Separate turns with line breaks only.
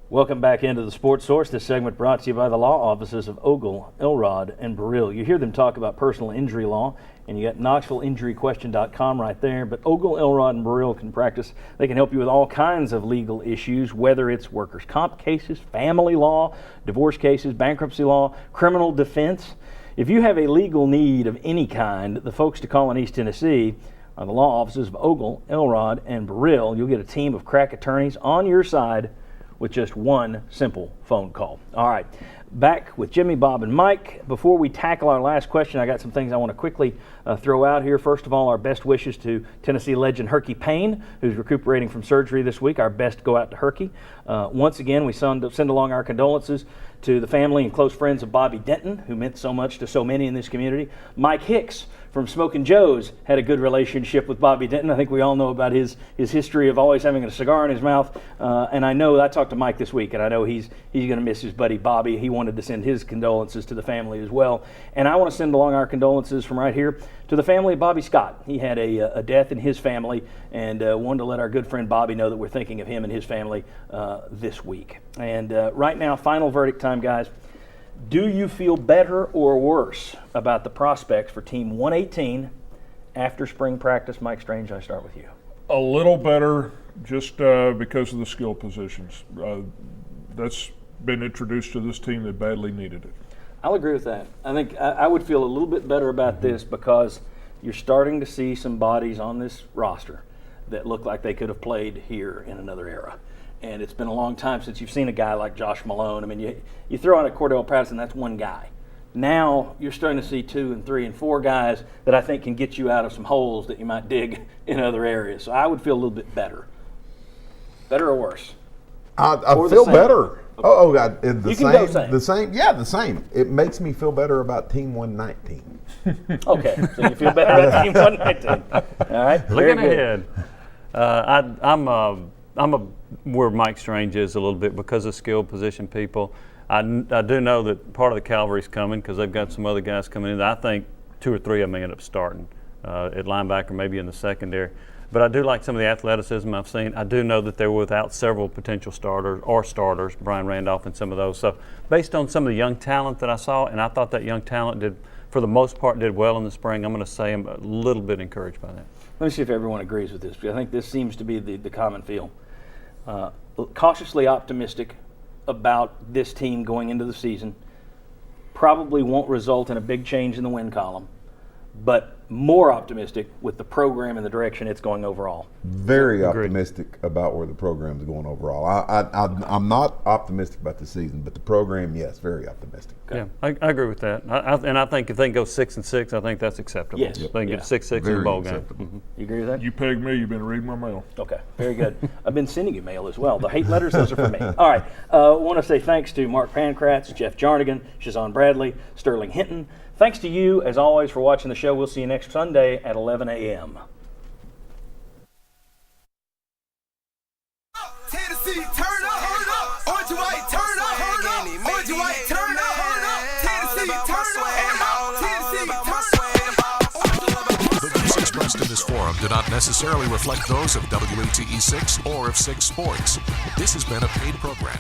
Welcome back into the Sports Source. This segment brought to you by the law offices of Ogle, Elrod, and Burrill. You hear them talk about personal injury law, and you got KnoxvilleInjuryQuestion.com right there. But Ogle, Elrod, and Burrill can practice. They can help you with all kinds of legal issues, whether it's workers' comp cases, family law, divorce cases, bankruptcy law, criminal defense. If you have a legal need of any kind, the folks to call in East Tennessee are the law offices of Ogle, Elrod, and Burrill. You'll get a team of crack attorneys on your side with just one simple phone call. All right, back with Jimmy, Bob, and Mike. Before we tackle our last question, I got some things I want to quickly throw out here. First of all, our best wishes to Tennessee legend Herky Payne, who's recuperating from surgery this week. Our best go out to Herky. Once again, we send along our condolences to the family and close friends of Bobby Denton, who meant so much to so many in this community. Mike Hicks from Smokin' Joe's had a good relationship with Bobby Denton. I think we all know about his history of always having a cigar in his mouth. And I talked to Mike this week, and I know he's going to miss his buddy Bobby. He wanted to send his condolences to the family as well. And I want to send along our condolences from right here to the family of Bobby Scott. He had a death in his family, and wanted to let our good friend Bobby know that we're thinking of him and his family this week. And right now, final verdict time, guys. Do you feel better or worse about the prospects for Team 118 after spring practice? Mike Strange, I start with you.
A little better, just because of the skill positions. That's been introduced to this team that badly needed it.
I'll agree with that. I think I would feel a little bit better about this because you're starting to see some bodies on this roster that look like they could have played here in another era. And it's been a long time since you've seen a guy like Josh Malone. I mean, you throw out a Cordell Patterson, that's one guy. Now you're starting to see 2 and 3 and 4 guys that I think can get you out of some holes that you might dig in other areas. So I would feel a little bit better. Better or worse?
I feel better.
Okay.
Oh, God. The
You
same,
can go same.
The same. Yeah, the same. It makes me feel better about Team 119.
Okay, so you feel better about Team 119. All right.
Looking ahead. I'm where Mike Strange is a little bit because of skilled position people. I do know that part of the cavalry's coming because they've got some other guys coming in. I think 2 or 3 of them may end up starting at linebacker, maybe in the secondary. But I do like some of the athleticism I've seen. I do know that they're without several potential starters, Brian Randolph and some of those. So based on some of the young talent that I saw, and I thought that young talent did, for the most part, did well in the spring, I'm going to say I'm a little bit encouraged by that.
Let me see if everyone agrees with this, because I think this seems to be the common feel. Cautiously optimistic about this team going into the season. Probably won't result in a big change in the win column, but more optimistic with the program and the direction it's going overall.
Very optimistic about where the program's going overall. I'm not optimistic about the season, but the program, yes, very optimistic.
Okay. Yeah, I agree with that. And I think if they can go 6-6, I think that's acceptable.
Yes.
They can get 6-6 in the bowl game. Mm-hmm.
You agree with that?
You pegged me, you've been reading my mail.
Okay, very good. I've been sending you mail as well. The hate letters, those are for me. All right, I want to say thanks to Mark Pankratz, Jeff Jarnigan, Shazan Bradley, Sterling Hinton. Thanks to you, as always, for watching the show. We'll see you next Sunday at 11 a.m.
Tennessee, turn up, orange and white, turn up, orange and white, turn up, Tennessee, turn up,
The views expressed in this forum do not necessarily reflect those of WATE 6 or of 6 Sports. This has been a paid program.